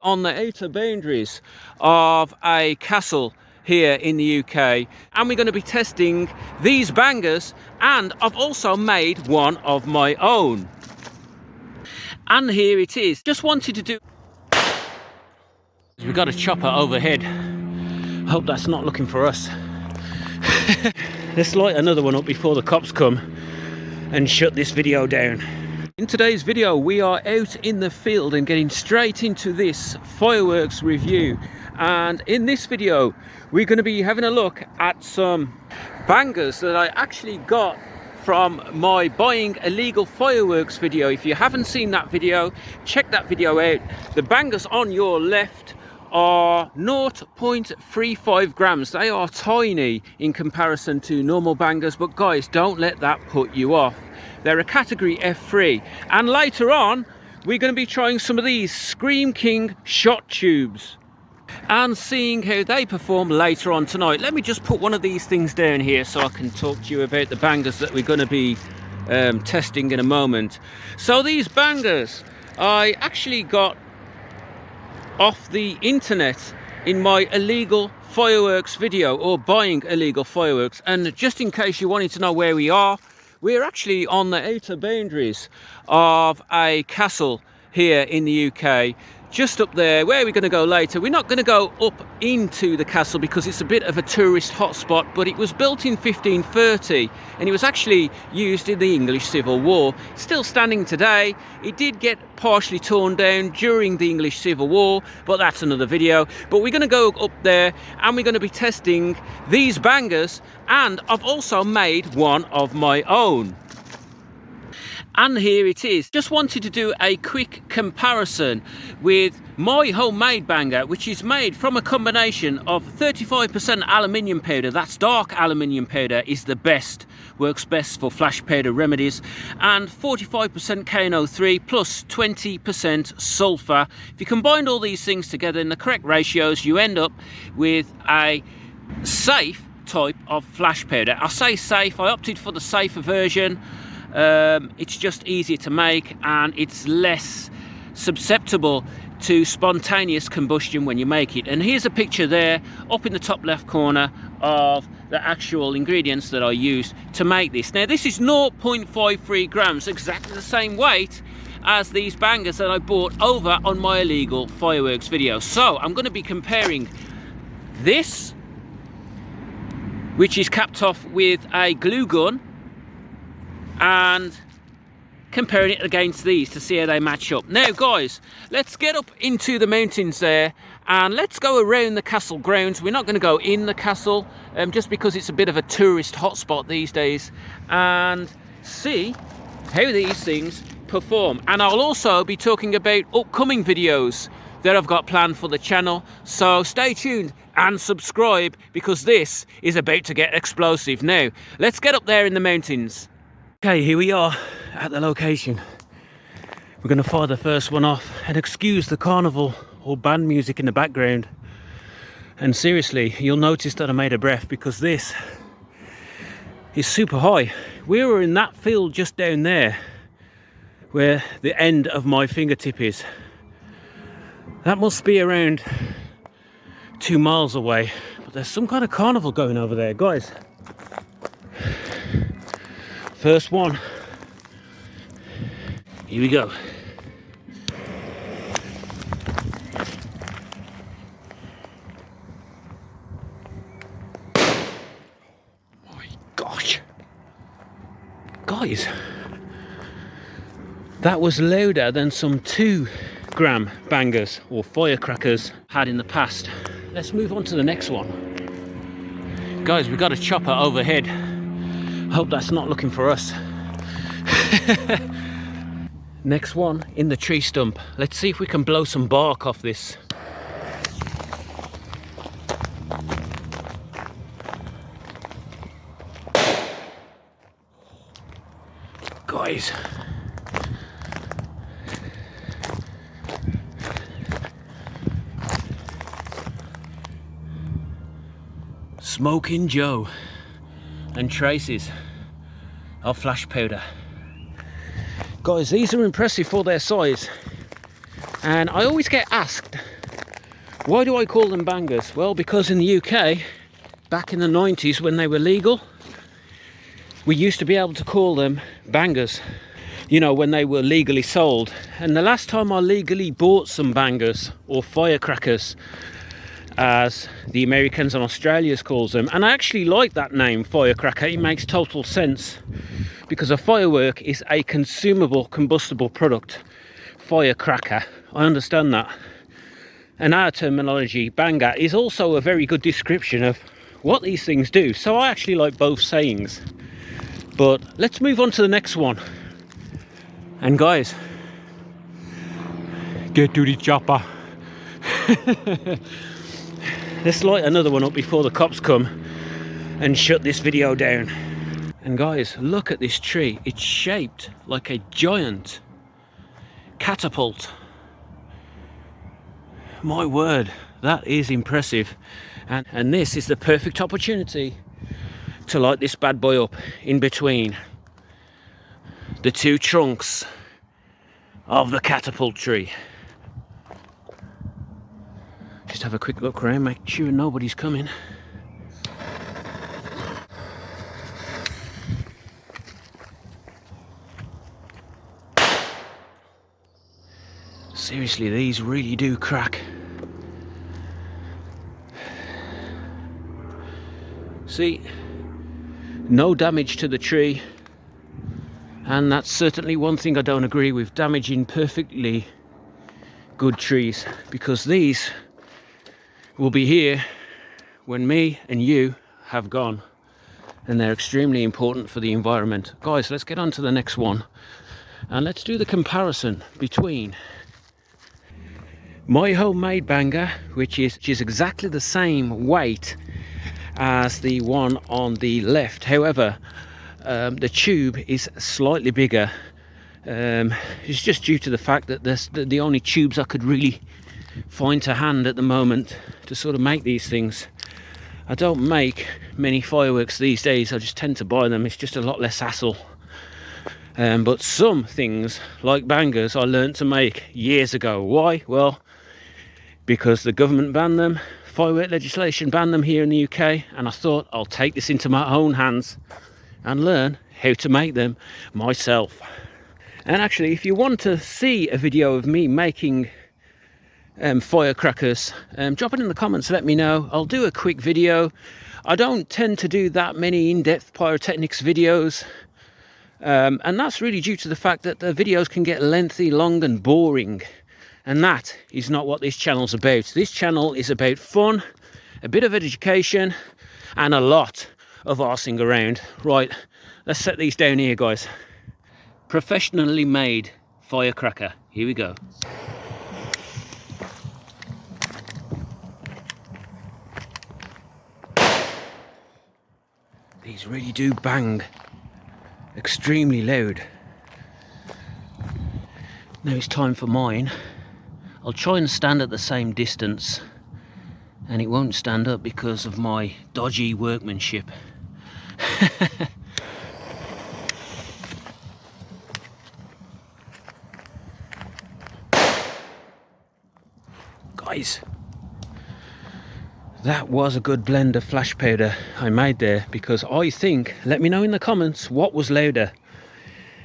On the outer boundaries of a castle here in the UK, and we're going to be testing these bangers, and I've also made one of my own. And here it is. Just wanted to do... We've got a chopper overhead. Hope that's not looking for us. Let's light another one up before the cops come and shut this video down. In today's video, we are out in the field and getting straight into this fireworks review. And in this video, we're going to be having a look at some bangers that I actually got from my buying illegal fireworks video. If you haven't seen that video, check that video out. The bangers on your left are 0.35 grams. They are tiny in comparison to normal bangers, but guys, don't let that put you off. They're a category F3. And later on, we're going to be trying some of these Scream King shot tubes and seeing how they perform later on tonight. Let me just put one of these things down here so I can talk to you about the bangers that we're going to be testing in a moment. So these bangers I actually got off the internet in my illegal fireworks video, or buying illegal fireworks. And just in case you wanted to know where we are, we're actually on the outer boundaries of a castle here in the UK, just up there where we're going to go later. We're not going to go up into the castle because it's a bit of a tourist hotspot, but it was built in 1530 and it was actually used in the English Civil War. Still standing today. It did get partially torn down during the English Civil War, but that's another video. But we're going to go up there and we're going to be testing these bangers, and I've also made one of my own. And here it is. Just wanted to do a quick comparison with my homemade banger, which is made from a combination of 35% aluminium powder. That's dark aluminium powder, is the best, works best for flash powder remedies, and 45% KNO3 plus 20% sulfur. If you combine all these things together in the correct ratios, you end up with a safe type of flash powder. I say safe, I opted for the safer version. It's just easier to make and it's less susceptible to spontaneous combustion when you make it. And here's a picture there up in the top left corner of the actual ingredients that I used to make this. Now this is 0.53 grams, exactly the same weight as these bangers that I bought over on my illegal fireworks video. So I'm going to be comparing this, which is capped off with a glue gun, and comparing it against these to see how they match up. Now guys, let's get up into the mountains there and let's go around the castle grounds. We're not going to go in the castle just because it's a bit of a tourist hotspot these days, and see how these things perform. And I'll also be talking about upcoming videos that I've got planned for the channel, so stay tuned and subscribe because this is about to get explosive. Now let's get up there in the mountains. Okay, here we are at the location. We're going to fire the first one off, and excuse the carnival or band music in the background. And seriously, you'll notice that I made a breath because this is super high. We were in that field just down there where the end of my fingertip is. That must be around 2 miles away, but there's some kind of carnival going over there, guys. First one. Here we go. My gosh. Guys, that was louder than some 2-gram bangers or firecrackers had in the past. Let's move on to the next one. Guys, we've got a chopper overhead. Hope that's not looking for us. Next one in the tree stump. Let's see if we can blow some bark off this. Guys, Smoking Joe and traces of flash powder. Guys, these are impressive for their size, and I always get asked Why do I call them bangers? Well, because in the UK, back in the 90s when they were legal, we used to be able to call them bangers, you know, when they were legally sold. And the last time I legally bought some bangers, or firecrackers, as the Americans and Australians calls them, and I actually like that name, firecracker. It makes total sense, because a firework is a consumable, combustible product. Firecracker, I understand that. And our terminology, banger, is also a very good description of what these things do. So I actually like both sayings. But let's move on to the next one. And guys, get to the chopper. Let's light another one up before the cops come and shut this video down. And guys, look at this tree. It's shaped like a giant catapult. My word, that is impressive. And this is the perfect opportunity to light this bad boy up in between the two trunks of the catapult tree. Just have a quick look around, make sure nobody's coming. Seriously, these really do crack. See, no damage to the tree, and that's certainly one thing I don't agree with, damaging perfectly good trees, because these will be here when me and you have gone, and they're extremely important for the environment. Guys, let's get on to the next one, and let's do the comparison between my homemade banger, which is exactly the same weight as the one on the left. However, the tube is slightly bigger. It's just due to the fact that the only tubes I could really find to hand at the moment to sort of make these things. I don't make many fireworks these days, I just tend to buy them. It's just a lot less hassle. But some things, like bangers, I learned to make years ago. Why? Well, because the government banned them. Firework legislation banned them here in the UK, and I thought I'll take this into my own hands and learn how to make them myself. And actually, if you want to see a video of me making firecrackers, drop it in the comments, let me know. I'll do a quick video. I don't tend to do that many in-depth pyrotechnics videos, and that's really due to the fact that the videos can get lengthy, long and boring. And that is not what this channel's about. This channel is about fun, a bit of education, and a lot of arsing around. Right, let's set these down here, guys. Professionally made firecracker. Here we go. These really do bang extremely loud. Now it's time for mine. I'll try and stand at the same distance, and it won't stand up because of my dodgy workmanship. Guys, that was a good blend of flash powder I made there, because I think, let me know in the comments, what was louder,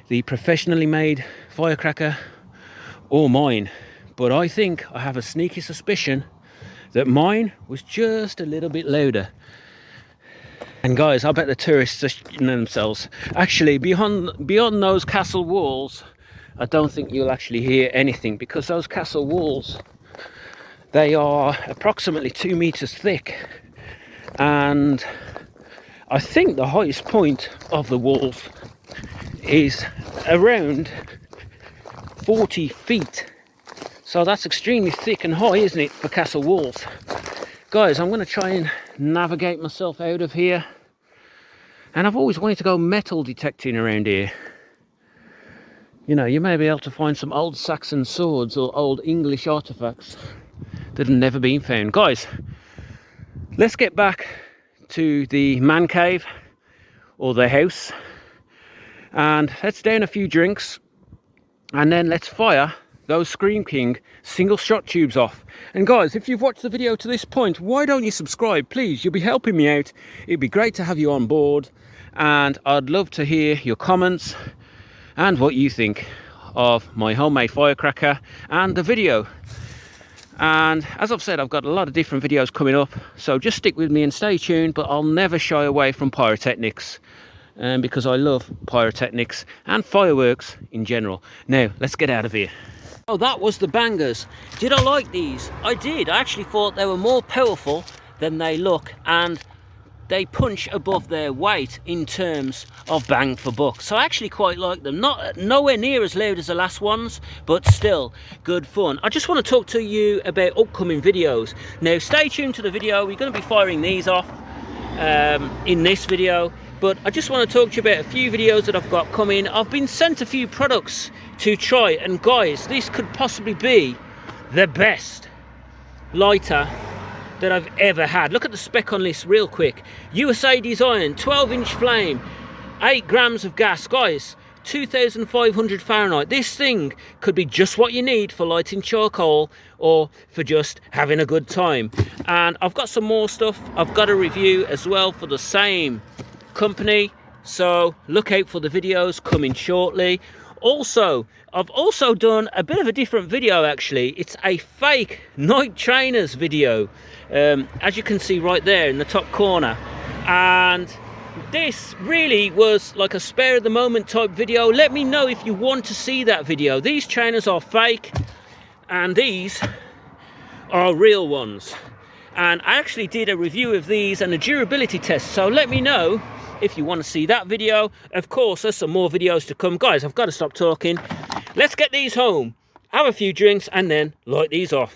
the professionally made firecracker or mine. But I think, I have a sneaky suspicion that mine was just a little bit louder. And guys, I bet the tourists are shitting themselves. Actually, beyond those castle walls, I don't think you'll actually hear anything, because those castle walls, they are approximately 2 meters thick. And I think the highest point of the walls is around 40 feet. So that's extremely thick and high, isn't it, for castle walls? Guys, I'm going to try and navigate myself out of here. And I've always wanted to go metal detecting around here. You know, you may be able to find some old Saxon swords or old English artifacts that have never been found. Guys, let's get back to the man cave, or the house, and let's down a few drinks, and then let's fire those Scream King single shot tubes off. And guys, if you've watched the video to this point, why don't you subscribe, please? You'll be helping me out. It'd be great to have you on board, and I'd love to hear your comments and what you think of my homemade firecracker and the video. And as I've said, I've got a lot of different videos coming up, so just stick with me and stay tuned. But I'll never shy away from pyrotechnics, because I love pyrotechnics and fireworks in general. Now let's get out of here. Oh, that was the bangers. Did I like these? I did. I actually thought they were more powerful than they look, and they punch above their weight in terms of bang for buck. So I actually quite like them. Nowhere near as loud as the last ones, but still good fun. I just want to talk to you about upcoming videos. Now stay tuned to the video. We're going to be firing these off in this video, but I just want to talk to you about a few videos that I've got coming. I've been sent a few products to try, and guys, this could possibly be the best lighter that I've ever had. Look at the spec on this real quick. USA design, 12-inch flame, 8 grams of gas. Guys, 2,500 Fahrenheit. This thing could be just what you need for lighting charcoal or for just having a good time. And I've got some more stuff I've got a review as well for the same company, so look out for the videos coming shortly. Also, I've also done a bit of a different video actually. It's a fake night trainers video, as you can see right there in the top corner, and this really was like a spare of the moment type video. Let me know if you want to see that video. These trainers are fake and these are real ones, and I actually did a review of these and a durability test, so let me know if you want to see that video. Of course, there's some more videos to come. Guys, I've got to stop talking. Let's get these home, have a few drinks, and then light these off.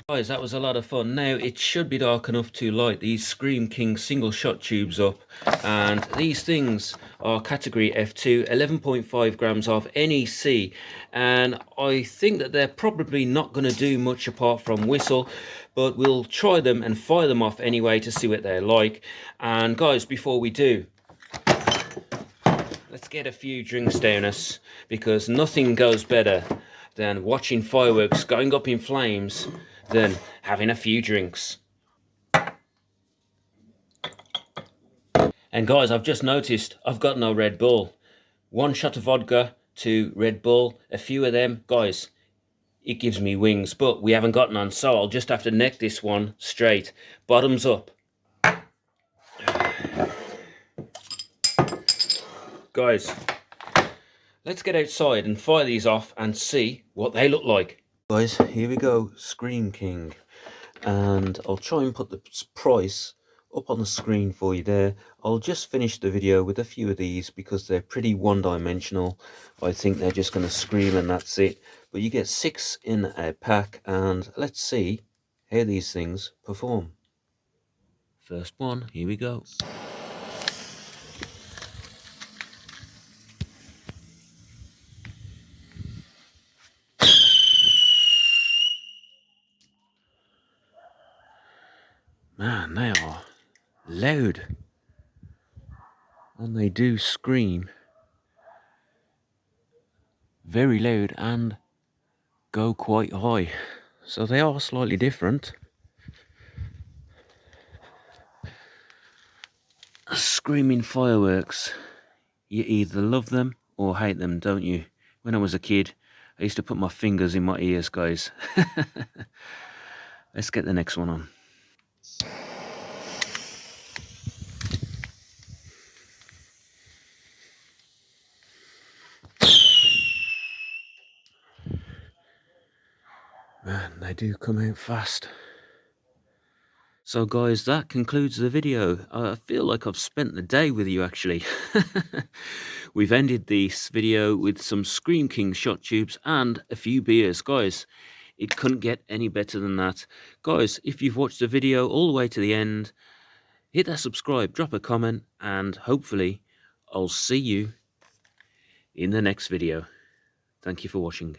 Guys, that was a lot of fun. Now it should be dark enough to light these Scream King single shot tubes up, and these things are category F2, 11.5 grams of NEC, and I think that they're probably not going to do much apart from whistle, but we'll try them and fire them off anyway to see what they're like. And guys, before we do, let's get a few drinks down us, because nothing goes better than watching fireworks going up in flames than having a few drinks. And guys, I've just noticed I've got no Red Bull. 1 shot of vodka, 2 Red Bull, a few of them, guys, it gives me wings, but we haven't got none, so I'll just have to neck this one straight, bottoms up. Guys, let's get outside and fire these off and see what they look like. Guys, here we go, Scream King, and I'll try and put the price up on the screen for you there. I'll just finish the video with a few of these because they're pretty one-dimensional. I think they're just going to scream and that's it, but you get 6 in a pack, and let's see how these things perform. First one, here we go. Man, they are loud, and they do scream very loud and go quite high, so they are slightly different. Screaming fireworks, you either love them or hate them, don't you? When I was a kid, I used to put my fingers in my ears, guys. Let's get the next one on. Man, they do come out fast. So guys, that concludes the video. I feel like I've spent the day with you actually. We've ended this video with some Scream King shot tubes and a few beers. Guys, it couldn't get any better than that. Guys, if you've watched the video all the way to the end, hit that subscribe, drop a comment, and hopefully I'll see you in the next video. Thank you for watching.